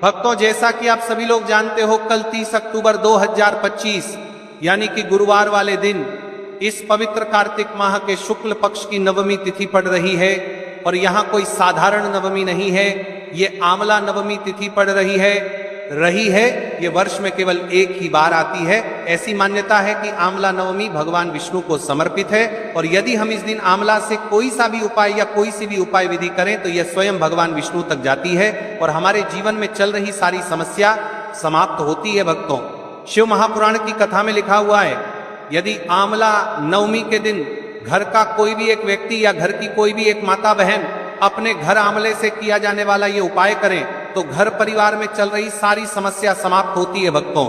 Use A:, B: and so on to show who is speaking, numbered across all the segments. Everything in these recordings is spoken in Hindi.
A: भक्तों, जैसा कि आप सभी लोग जानते हो, कल 30 अक्टूबर 2025 यानी कि गुरुवार वाले दिन इस पवित्र कार्तिक माह के शुक्ल पक्ष की नवमी तिथि पड़ रही है। और यहां कोई साधारण नवमी नहीं है, ये आंवला नवमी तिथि पड़ रही है। ये वर्ष में केवल एक ही बार आती है। ऐसी मान्यता है कि आंवला नवमी भगवान विष्णु को समर्पित है, और यदि हम इस दिन आंवला से कोई सा भी उपाय या कोई सी भी उपाय विधि करें तो यह स्वयं भगवान विष्णु तक जाती है और हमारे जीवन में चल रही सारी समस्या समाप्त होती है। भक्तों, शिव महापुराण की कथा में लिखा हुआ है, यदि आंवला नवमी के दिन घर का कोई भी एक व्यक्ति या घर की कोई भी एक माता बहन अपने घर आंवले से किया जाने वाला ये उपाय करें तो घर परिवार में चल रही सारी समस्या समाप्त होती है। भक्तों,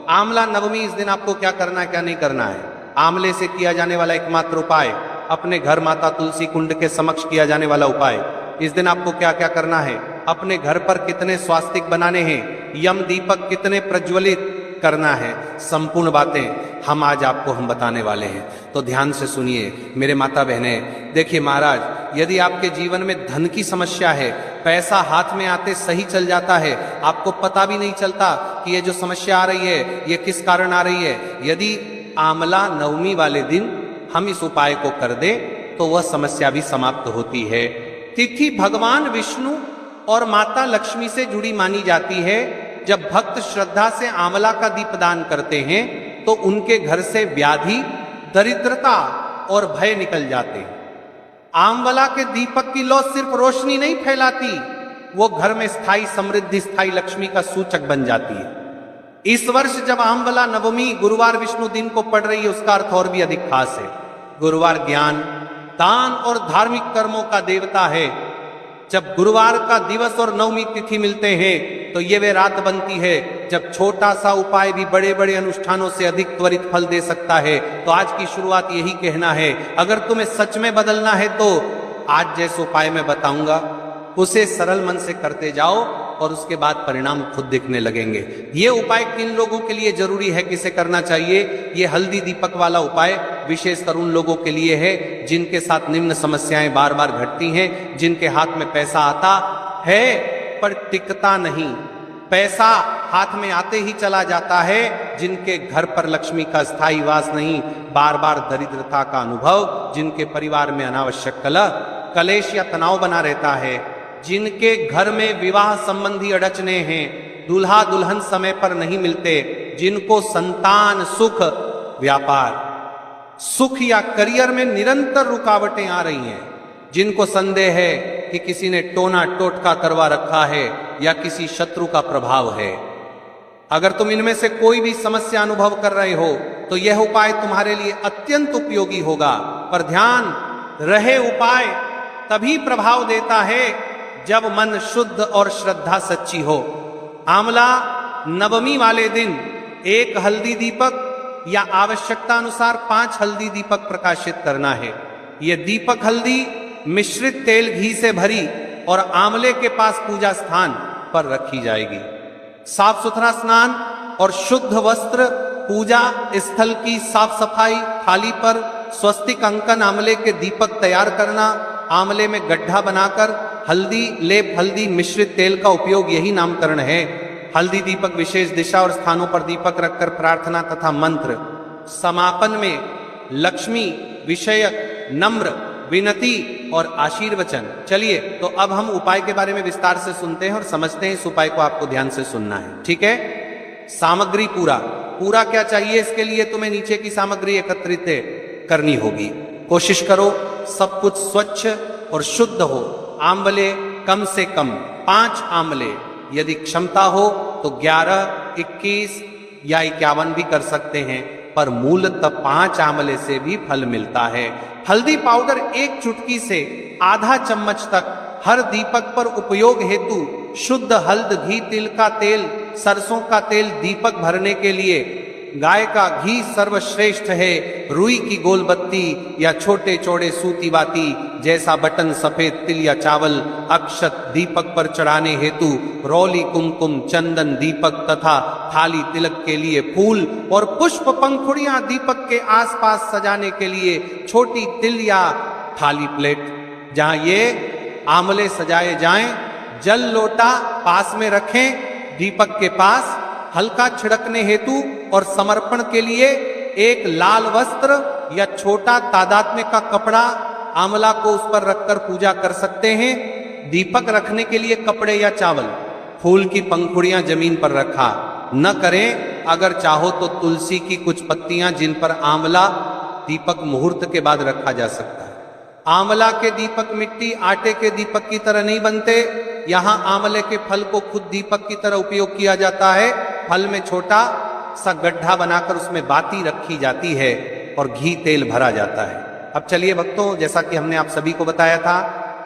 A: आंवला नवमी इस दिन आपको क्या करना है, क्या नहीं करना है। आंवले से किया जाने वाला एकमात्र उपाय, अपने घर माता तुलसी कुंड के समक्ष किया जाने वाला उपाय। इस दिन आपको क्या क्या करना है, अपने घर पर कितने स्वास्तिक बनाने हैं, यम दीपक कितने प्रज्वलित करना है, संपूर्ण बातें हम आज आपको बताने वाले हैं। तो ध्यान से सुनिए मेरे माता बहने। देखिए महाराज, यदि आपके जीवन में धन की समस्या है, पैसा हाथ में आते सही चल जाता है, आपको पता भी नहीं चलता कि ये जो समस्या आ रही है ये किस कारण आ रही है, यदि आंवला नवमी वाले दिन हम इस उपाय को कर दें तो वह समस्या भी समाप्त होती है। तिथि भगवान विष्णु और माता लक्ष्मी से जुड़ी मानी जाती है। जब भक्त श्रद्धा से आंवला का दीपदान करते हैं तो उनके घर से व्याधि, दरिद्रता और भय निकल जाते हैं। आंवला के दीपक की लौ सिर्फ रोशनी नहीं फैलाती, वो घर में स्थायी समृद्धि, स्थायी लक्ष्मी का सूचक बन जाती है। इस वर्ष जब आंवला नवमी गुरुवार विष्णु दिन को पड़ रही है, उसका अर्थ और भी अधिक खास है। गुरुवार ज्ञान, दान और धार्मिक कर्मों का देवता है। जब गुरुवार का दिवस और नवमी तिथि मिलते हैं तो ये वे रात बनती है जब छोटा सा उपाय भी बड़े बड़े अनुष्ठानों से अधिक त्वरित फल दे सकता है। तो आज की शुरुआत यही कहना है, अगर तुम्हें सच में बदलना है तो आज जैसे उपाय मैं बताऊंगा उसे सरल मन से करते जाओ और उसके बाद परिणाम खुद दिखने लगेंगे। ये उपाय किन लोगों के लिए जरूरी है, किसे करना चाहिए? ये हल्दी दीपक वाला उपाय विशेषकर उन लोगों के लिए है जिनके साथ निम्न समस्याएं बार बार घटती हैं, जिनके हाथ में पैसा आता है पर टिकता नहीं, पैसा हाथ में आते ही चला जाता है, जिनके घर पर लक्ष्मी का स्थायी वास नहीं, बार बार दरिद्रता का अनुभव, जिनके परिवार में अनावश्यक कलह, कलेश या तनाव बना रहता है, जिनके घर में विवाह संबंधी अड़चने हैं, दूल्हा दुल्हन समय पर नहीं मिलते, जिनको संतान सुख, व्यापार सुख या करियर में निरंतर रुकावटें आ रही हैं, जिनको संदेह है कि किसी ने टोना टोटका करवा रखा है या किसी शत्रु का प्रभाव है। अगर तुम इनमें से कोई भी समस्या अनुभव कर रहे हो तो यह उपाय तुम्हारे लिए अत्यंत उपयोगी होगा। पर ध्यान रहे, उपाय तभी प्रभाव देता है जब मन शुद्ध और श्रद्धा सच्ची हो। आंवला नवमी वाले दिन एक हल्दी दीपक या आवश्यकता अनुसार 5 हल्दी दीपक प्रकाशित करना है। यह दीपक हल्दी मिश्रित तेल घी से भरी और आंवले के पास पूजा स्थान पर रखी जाएगी। साफ सुथरा स्नान और शुद्ध वस्त्र, पूजा स्थल की साफ सफाई, थाली पर स्वस्तिक अंकन, आंवले के दीपक तैयार करना, आंवले में गड्ढा बनाकर हल्दी लेप, हल्दी मिश्रित तेल का उपयोग, यही नामकरण है। हल्दी दीपक विशेष दिशा और स्थानों पर दीपक रखकर प्रार्थना तथा मंत्र। समापन में लक्ष्मी विषयक नम्र विनती और आशीर्वचन। चलिए तो अब हम उपाय के बारे में विस्तार से सुनते हैं और समझते हैं। इस उपाय को आपको ध्यान से सुनना है, ठीक है? सामग्री पूरा क्या चाहिए इसके लिए तुम्हें नीचे की सामग्री एकत्रित करनी होगी। कोशिश करो सब कुछ स्वच्छ और शुद्ध हो। आंवले कम से कम 5 आंवले, यदि क्षमता हो तो 11, 21 या 51 भी कर सकते हैं, पर मूलतः 5 आंवले से भी फल मिलता है। हल्दी पाउडर 1 चुटकी से आधा चम्मच तक हर दीपक पर उपयोग हेतु शुद्ध हल्द, घी, तिल का तेल, सरसों का तेल दीपक भरने के लिए गाय का घी सर्वश्रेष्ठ है। रुई की गोलबत्ती या छोटे चौड़े सूती बाती जैसा बटन, सफेद तिल या चावल, अक्षत दीपक पर चढ़ाने हेतु, रौली, कुमकुम, चंदन दीपक तथा थाली तिलक के लिए फूल और पुष्प पंखुड़ियां दीपक के आसपास सजाने के लिए छोटी तिल या थाली प्लेट। जहां ये आंवले सजाए जाएं, जल लोटा पास में रखें, दीपक के पास हल्का छिड़कने हेतु और समर्पण के लिए एक लाल वस्त्र या छोटा तादात्म्य का कपड़ा आंवला को उस पर रखकर पूजा कर सकते हैं। दीपक रखने के लिए कपड़े या चावल, फूल की पंखुड़ियां जमीन पर रखा न करें। अगर चाहो तो तुलसी की कुछ पत्तियां जिन पर आंवला दीपक मुहूर्त के बाद रखा जा सकता है। आंवला के दीपक मिट्टी आटे के दीपक की तरह नहीं बनते। यहाँ आंवले के फल को खुद दीपक की तरह उपयोग किया जाता है। फल में छोटा सा गड्ढा बनाकर उसमें बाती रखी जाती है और घी तेल भरा जाता है। अब चलिए भक्तों, जैसा कि हमने आप सभी को बताया था,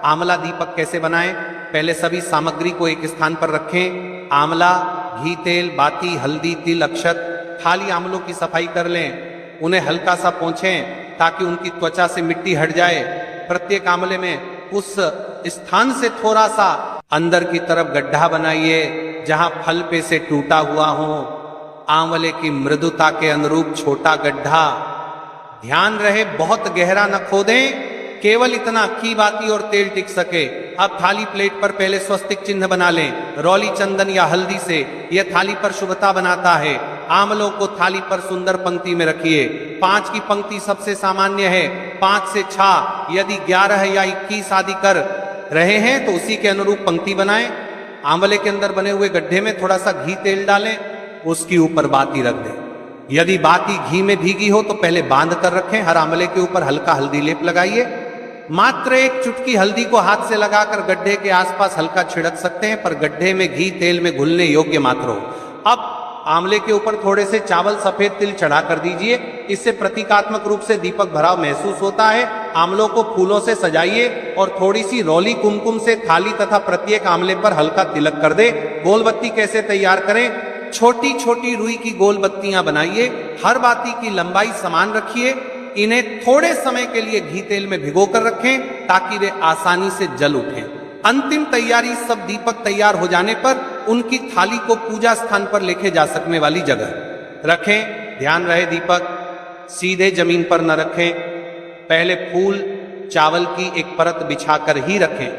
A: आंवला दीपक कैसे बनाएं। पहले सभी सामग्री को एक स्थान पर रखें। आंवला, घी तेल, बाती, हल्दी, तिल, अक्षत। खाली आंवलों की सफाई कर लें, उन्हें हल्का सा पोंछें ताकि उनकी त्वचा से मिट्टी हट जाए। प्रत्येक आंवले में उस स्थान से थोड़ा सा अंदर की तरफ गड्ढा बनाइए जहां फल पे से टूटा हुआ हो। आंवले की मृदुता के अनुरूप छोटा गड्ढा। ध्यान रहे बहुत गहरा न खोदें, केवल इतना कि बाती और तेल टिक सके। अब थाली प्लेट पर पहले स्वस्तिक चिन्ह बना लें रौली चंदन या हल्दी से। यह थाली पर शुभता बनाता है। आंवलों को थाली पर सुंदर पंक्ति में रखिए। 5 की पंक्ति सबसे सामान्य है। 5 से 6, यदि 11 या 21 आदि कर रहे हैं तो उसी के अनुरूप पंक्ति बनाएं। आंवले के अंदर बने हुए गड्ढे में थोड़ा सा घी तेल डालें, उसके ऊपर बाती रख दें। यदि बाती घी में भीगी हो तो पहले बांध कर रखें। हर आंवले के ऊपर हल्का हल्दी लेप लगाइए। मात्र एक चुटकी हल्दी को हाथ से लगाकर गड्ढे के आसपास हल्का छिड़क सकते हैं, पर गड्ढे में घी तेल में घुलने योग्य मात्र हो। अब आंवले के ऊपर थोड़े से चावल सफेद तिल चढ़ा कर दीजिए। इससे प्रतीकात्मक रूप से दीपक भराव महसूस होता है। आंवलों को फूलों से सजाइए और थोड़ी सी रौली कुमकुम से थाली तथा प्रत्येक आंवले पर हल्का तिलक कर दे। गोल बत्ती कैसे तैयार करें? छोटी छोटी रुई की गोल बत्तियां बनाइए। हर बाती की लंबाई समान रखिए। इन्हें थोड़े समय के लिए घी तेल में भिगो कर रखें ताकि वे आसानी से जल उठें। अंतिम तैयारी सब दीपक तैयार हो जाने पर उनकी थाली को पूजा स्थान पर लेके जा सकने वाली जगह रखें। ध्यान रहे दीपक सीधे जमीन पर न रखें। पहले फूल चावल की एक परत बिछाकर ही रखें।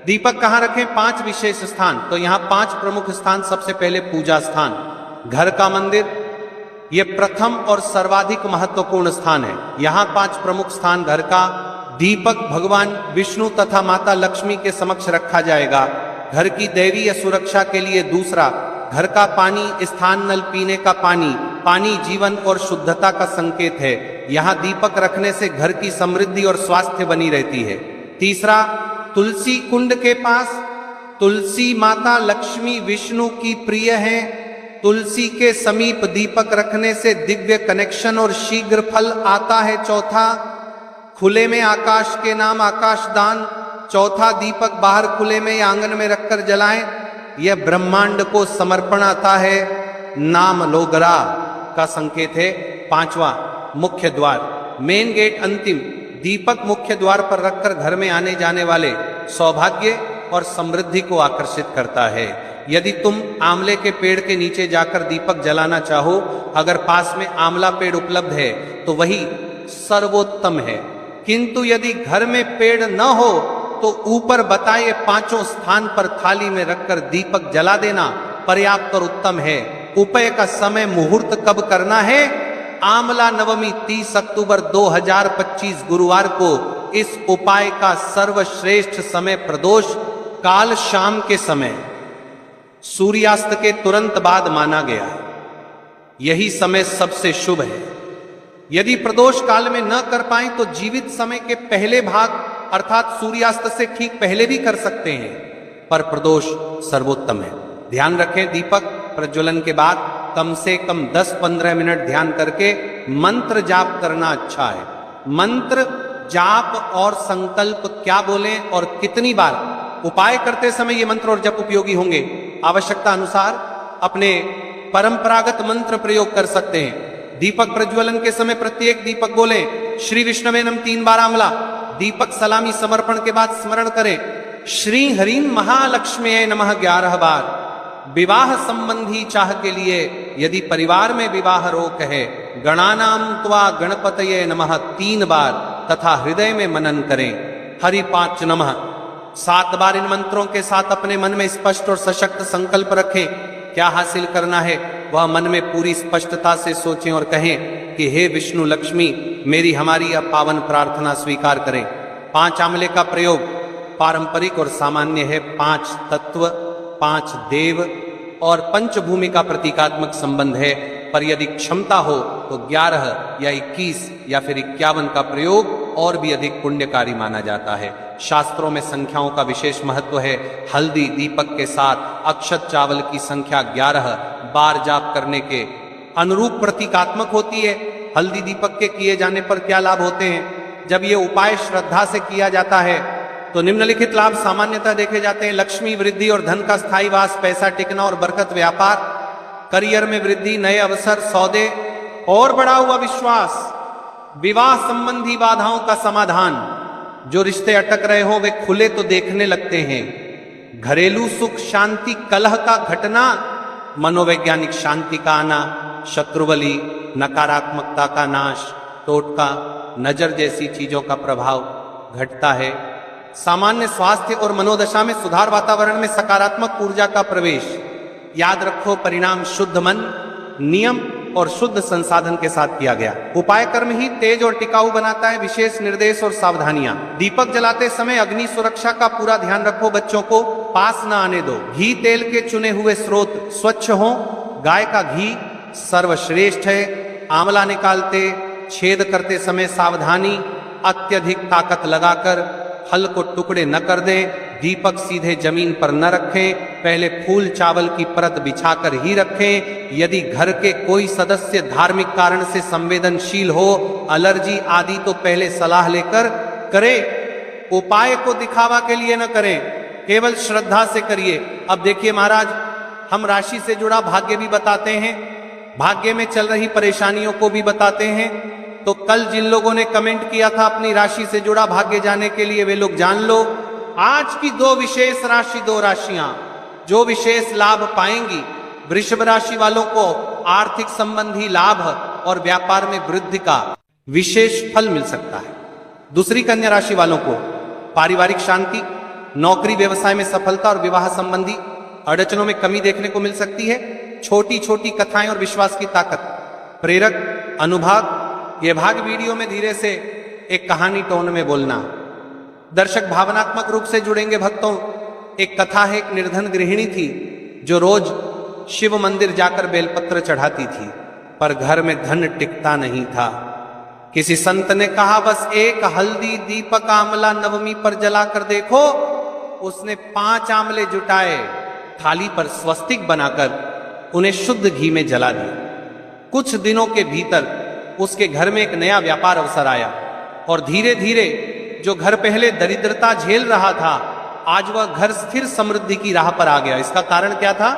A: दीपक कहाँ रखें? 5 विशेष स्थान। तो यहाँ 5 प्रमुख स्थान। सबसे पहले पूजा स्थान, घर का मंदिर, ये प्रथम और सर्वाधिक महत्वपूर्ण स्थान है। यहाँ 5 प्रमुख स्थान घर का। दीपक भगवान विष्णु तथा माता लक्ष्मी के समक्ष रखा जाएगा। घर की दैवीय सुरक्षा के लिए दूसरा, घर का पानी, स्थान नल पीने का पानी। पानी जीवन और शुद्धता का संकेत है। यहाँ दीपक रखने से घर की समृद्धि और स्वास्थ्य बनी रहती है। तीसरा, तुलसी कुंड के पास। तुलसी माता लक्ष्मी विष्णु की प्रिय है। तुलसी के समीप दीपक रखने से दिव्य कनेक्शन और शीघ्र फल आता है। चौथा, खुले में आकाश के नाम आकाशदान। चौथा, दीपक बाहर खुले में या आंगन में रखकर जलाएं। यह ब्रह्मांड को समर्पण आता है। नाम लोगरा का संकेत है। पांचवा, मुख्य द्वार, मेन गेट, अंतिम। दीपक मुख्य द्वार पर रखकर घर में आने जाने वाले सौभाग्य और समृद्धि को आकर्षित करता है। यदि तुम आंवले के पेड़ के नीचे जाकर दीपक जलाना चाहो, अगर पास में आंवला पेड़ उपलब्ध है तो वही सर्वोत्तम है। किंतु यदि घर में पेड़ न हो तो ऊपर बताए 5 स्थान पर थाली में रखकर दीपक जला देना पर्याप्त और उत्तम है। उपाय का समय मुहूर्त कब करना है? आंवला नवमी 30 अक्टूबर 2025 गुरुवार को इस उपाय का सर्वश्रेष्ठ समय प्रदोष काल शाम के समय सूर्यास्त के तुरंत बाद माना गया है। यही समय सबसे शुभ है। यदि प्रदोष काल में न कर पाए तो जीवित समय के पहले भाग अर्थात सूर्यास्त से ठीक पहले भी कर सकते हैं, पर प्रदोष सर्वोत्तम है। ध्यान रखें, दीपक प्रज्वलन के बाद कम से कम 10-15 मिनट ध्यान करके मंत्र जाप करना अच्छा है। मंत्र जाप और संकल्प क्या बोलें और कितनी बार, उपाय करते समय ये मंत्र और जप उपयोगी होंगे। आवश्यकता अनुसार अपने परंपरागत मंत्र प्रयोग कर सकते हैं। दीपक प्रज्वलन के समय प्रत्येक दीपक बोले श्री विष्णवे नमः 3 बार आंवला। दीपक सलामी समर्पण के बाद स्मरण करें श्री हरिं महालक्ष्मी नमः 11 बार। विवाह संबंधी चाह के लिए यदि परिवार में विवाह रोक है, गणानाम त्वा गणपतये नमः 3 बार तथा हृदय में मनन करें हरि 5 नमः 7 बार। इन मंत्रों के साथ अपने मन में स्पष्ट और सशक्त संकल्प रखें कि क्या हासिल करना है वह मन में पूरी स्पष्टता से सोचें और कहें कि हे विष्णु लक्ष्मी, मेरी हमारी यह पावन प्रार्थना स्वीकार करें। 5 आंवले का प्रयोग पारंपरिक और सामान्य है। 5 तत्व, 5 देव और पंचभूमि का प्रतीकात्मक संबंध है, पर यदि क्षमता हो तो 11 या 21 या फिर 51 का प्रयोग और भी अधिक पुण्यकारी माना जाता है। शास्त्रों में संख्याओं का विशेष महत्व है। हल्दी दीपक के साथ अक्षत चावल की संख्या 11 बार जाप करने के अनुरूप प्रतीकात्मक होती है। हल्दी दीपक के किए जाने पर क्या लाभ होते हैं? जब ये उपाय श्रद्धा से किया जाता है तो निम्नलिखित लाभ सामान्यतः देखे जाते हैं। लक्ष्मी वृद्धि और धन का स्थायी वास, पैसा टिकना और बरकत, व्यापार, करियर में वृद्धि, नए अवसर, सौदे और बढ़ा हुआ विश्वास, विवाह संबंधी बाधाओं का समाधान, जो रिश्ते अटक रहे हो वे खुले तो देखने लगते हैं, घरेलू सुख शांति, कलह का घटना, मनोवैज्ञानिक शांति का आना, शत्रुबली, नकारात्मकता का नाश, टोटका, नजर जैसी चीजों का प्रभाव घटता है, सामान्य स्वास्थ्य और मनोदशा में सुधार, वातावरण में सकारात्मक ऊर्जा का प्रवेश। याद रखो, परिणाम शुद्ध मन, नियम और शुद्ध संसाधन के साथ किया गया। उपाय कर्म ही तेज और टिकाऊ बनाता है। विशेष निर्देश और सावधानियां। दीपक जलाते समय अग्नि सुरक्षा का पूरा ध्यान रखो। बच्चों को पास न आने दो। घी तेल के चुने हुए स्रोत स्वच्छ हों। गाय का घी सर्वश्रेष्ठ है। आंवला निकालते छेद करते समय सावधानी, अत्यधिक ताकत लगाकर फल को टुकड़े न कर दें। दीपक सीधे जमीन पर न रखें, पहले फूल चावल की परत बिछाकर ही रखें। यदि घर के कोई सदस्य धार्मिक कारण से संवेदनशील हो, एलर्जी आदि, तो पहले सलाह लेकर करें। उपाय को दिखावा के लिए न करें, केवल श्रद्धा से करिए। अब देखिए महाराज, हम राशि से जुड़ा भाग्य भी बताते हैं, भाग्य में चल रही परेशानियों को भी बताते हैं। तो कल जिन लोगों ने कमेंट किया था अपनी राशि से जुड़ा भाग्य जानने के लिए, वे लोग जान लो। आज की 2 विशेष राशि, 2 राशियां जो विशेष लाभ पाएंगी। वृषभ राशि वालों को आर्थिक संबंधी लाभ और व्यापार में वृद्धि का विशेष फल मिल सकता है। दूसरी कन्या राशि वालों को पारिवारिक शांति, नौकरी व्यवसाय में सफलता और विवाह संबंधी अड़चनों में कमी देखने को मिल सकती है। छोटी छोटी कथाएं और विश्वास की ताकत। प्रेरक अनुभाग। यह भाग वीडियो में धीरे से एक कहानी टोन में बोलना। दर्शक भावनात्मक रूप से जुड़ेंगे। भक्तों, एक कथा है। एक निर्धन गृहिणी थी जो रोज शिव मंदिर जाकर बेलपत्र चढ़ाती थी, पर घर में धन टिकता नहीं था। किसी संत ने कहा, बस एक हल्दी दीपक आंवला नवमी पर जलाकर देखो। उसने 5 आंवले जुटाए, थाली पर स्वस्तिक बनाकर उन्हें शुद्ध घी में जला दिया। कुछ दिनों के भीतर उसके घर में एक नया व्यापार अवसर आया और धीरे धीरे जो घर पहले दरिद्रता झेल रहा था, आज वह घर स्थिर समृद्धि की राह पर आ गया। इसका कारण क्या था?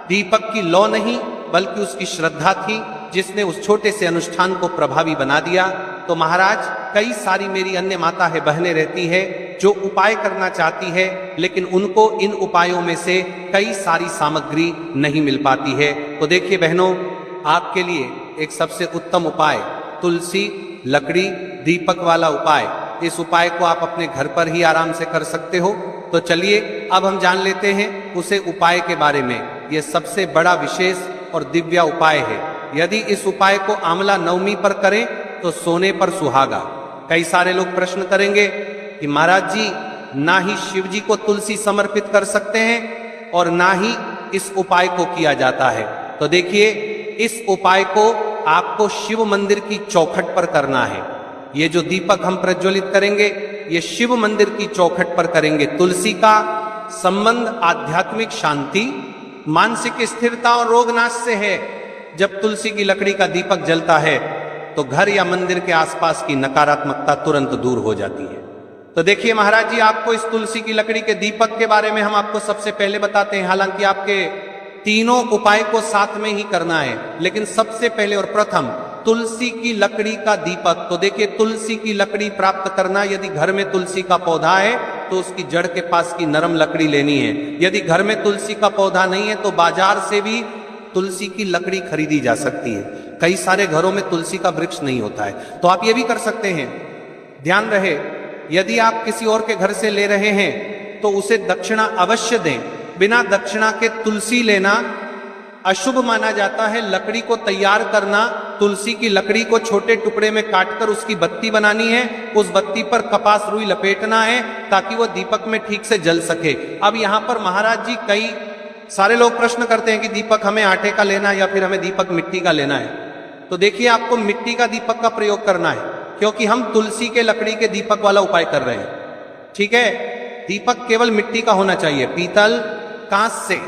A: दीपक की लौ नहीं, बल्कि उसकी श्रद्धा थी, जिसने उस छोटे से अनुष्ठान को प्रभावी बना दिया। तो महाराज, कई सारी मेरी अन्य माता है, बहनें रहती है जो उपाय करना चाहती है, लेकिन उनको इन उपायों में से कई सारी सामग्री नहीं मिल पाती है। तो देखिए बहनों, आपके लिए एक सबसे उत्तम उपाय तुलसी, लकड़ी, दीपक वाला उपाय। इस उपाय को आप अपने घर पर ही आराम से कर सकते हो। तो चलिए अब हम जान लेते हैं उसे उपाय के बारे में। यह सबसे बड़ा विशेष और दिव्य उपाय है। यदि इस उपाय को आंवला नवमी पर करें तो सोने पर सुहागा। कई सारे लोग प्रश्न करेंगे कि महाराज जी, ना ही शिव जी को तुलसी समर्पित कर सकते हैं और ना ही इस उपाय को किया जाता है। तो देखिए, इस उपाय को आपको शिव मंदिर की चौखट पर करना है। ये जो दीपक हम प्रज्वलित करेंगे, ये शिव मंदिर की चौखट पर करेंगे। तुलसी का संबंध आध्यात्मिक शांति, मानसिक स्थिरता और रोगनाश से है। जब तुलसी की लकड़ी का दीपक जलता है तो घर या मंदिर के आसपास की नकारात्मकता तुरंत दूर हो जाती है। तो देखिए महाराज जी, आपको इस तुलसी की लकड़ी के दीपक के बारे में हम आपको सबसे पहले बताते हैं। हालांकि आपके तीनों उपाय को साथ में ही करना है, लेकिन सबसे पहले और प्रथम तुलसी की लकड़ी का दीपक। तो देखिए, तुलसी की लकड़ी प्राप्त करना, यदि घर में तुलसी का पौधा है तो उसकी जड़ के पास की नरम लकड़ी लेनी है। यदि घर में तुलसी का पौधा नहीं है तो बाजार से भी तुलसी की लकड़ी खरीदी जा सकती है। कई सारे घरों में तुलसी का वृक्ष नहीं होता है, तो आप ये भी कर सकते हैं। ध्यान रहे, यदि आप किसी और के घर से ले रहे हैं तो उसे दक्षिणा अवश्य दें। बिना दक्षिणा के तुलसी लेना अशुभ माना जाता है। लकड़ी को तैयार करना, तुलसी की लकड़ी को छोटे टुकड़े में काटकर उसकी बत्ती बनानी है, उस बत्ती पर कपास रुई लपेटना है ताकि वो दीपक में ठीक से जल सके। अब यहां पर महाराज जी कई सारे लोग प्रश्न करते हैं कि दीपक हमें आटे का लेना है या फिर हमें दीपक मिट्टी का लेना है। तो देखिए, आपको मिट्टी का दीपक का प्रयोग करना है, क्योंकि हम तुलसी के लकड़ी के दीपक वाला उपाय कर रहे हैं। ठीक है, दीपक केवल मिट्टी का होना चाहिए, पीतल, कांस्य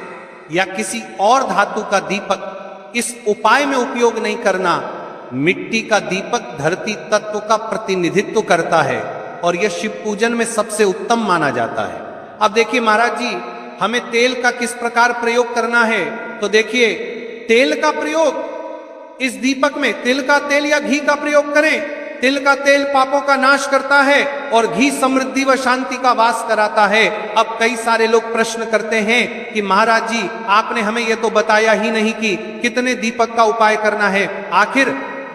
A: या किसी और धातु का दीपक इस उपाय में उपयोग नहीं करना। मिट्टी का दीपक धरती तत्व का प्रतिनिधित्व करता है और यह शिव पूजन में सबसे उत्तम माना जाता है। अब देखिए महाराज जी, हमें तेल का किस प्रकार प्रयोग करना है। तो देखिए, तेल का प्रयोग इस दीपक में तिल का तेल या घी का प्रयोग करें। तिल का तेल पापों का नाश करता है और घी समृद्धि व शांति का वास कराता है। अब कई सारे लोग प्रश्न करते हैं कि महाराज जी, आपने हमें यह तो बताया ही नहीं कि कितने दीपक का उपाय करना है। आखिर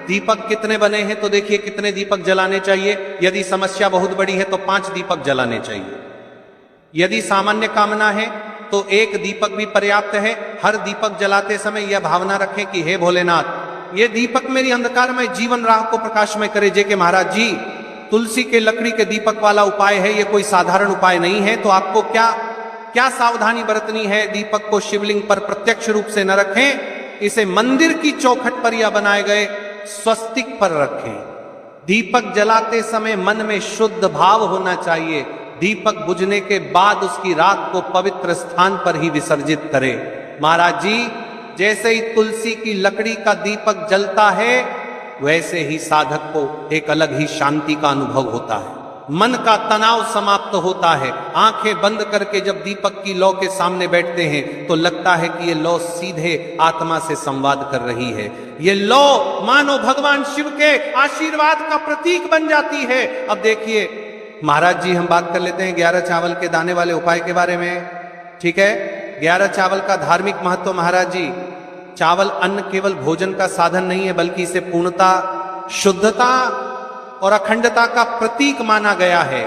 A: दीपक कितने बने हैं? तो देखिए, कितने दीपक जलाने चाहिए। यदि समस्या बहुत बड़ी है तो 5 दीपक जलाने चाहिए। यदि सामान्य कामना है तो 1 दीपक भी पर्याप्त है। हर दीपक जलाते समय यह भावना रखें कि हे भोलेनाथ, ये दीपक मेरी अंधकारमय जीवन राह को प्रकाशमय करे। जे के महाराज जी, तुलसी के लकड़ी के दीपक वाला उपाय है, ये कोई साधारण उपाय नहीं है। तो आपको क्या सावधानी बरतनी है? दीपक को शिवलिंग पर प्रत्यक्ष रूप से न रखें, इसे मंदिर की चौखट पर या बनाए गए स्वस्तिक पर रखें। दीपक जलाते समय मन में शुद्ध भाव होना चाहिए। दीपक बुझने के बाद उसकी राख को पवित्र स्थान पर ही विसर्जित करें। महाराज जी, जैसे ही तुलसी की लकड़ी का दीपक जलता है, वैसे ही साधक को एक अलग ही शांति का अनुभव होता है। मन का तनाव समाप्त होता है। आंखें बंद करके जब दीपक की लौ के सामने बैठते हैं तो लगता है कि ये लौ सीधे आत्मा से संवाद कर रही है। ये लौ मानो भगवान शिव के आशीर्वाद का प्रतीक बन जाती है। अब देखिए महाराज जी, हम बात कर लेते हैं 11 चावल के दाने वाले उपाय के बारे में। ठीक है, 11 चावल का धार्मिक महत्व। महाराज जी, चावल अन्न केवल भोजन का साधन नहीं है, बल्कि इसे पूर्णता, शुद्धता और अखंडता का प्रतीक माना गया है।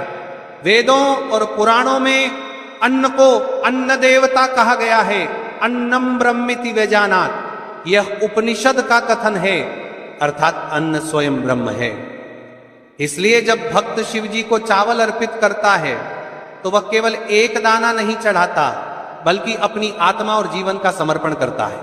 A: वेदों और पुराणों में अन्न को अन्न देवता कहा गया है। अन्नम ब्रह्मिति व्यजानात्, यह उपनिषद का कथन है, अर्थात अन्न स्वयं ब्रह्म है। इसलिए जब भक्त शिव जी को चावल अर्पित करता है तो वह केवल एक दाना नहीं चढ़ाता, बल्कि अपनी आत्मा और जीवन का समर्पण करता है।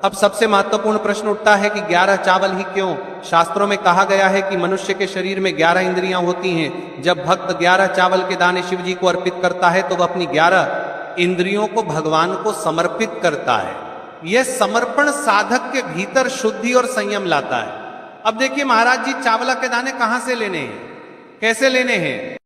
A: अब सबसे महत्वपूर्ण प्रश्न उठता है कि 11 चावल ही क्यों? शास्त्रों में कहा गया है कि मनुष्य के शरीर में 11 इंद्रियां होती हैं। जब भक्त 11 चावल के दाने शिव जी को अर्पित करता है तो वह अपनी 11 इंद्रियों को भगवान को समर्पित करता है। यह समर्पण साधक के भीतर शुद्धि और संयम लाता है। अब देखिए महाराज जी, चावल के दाने कहां से लेने हैं, कैसे लेने हैं?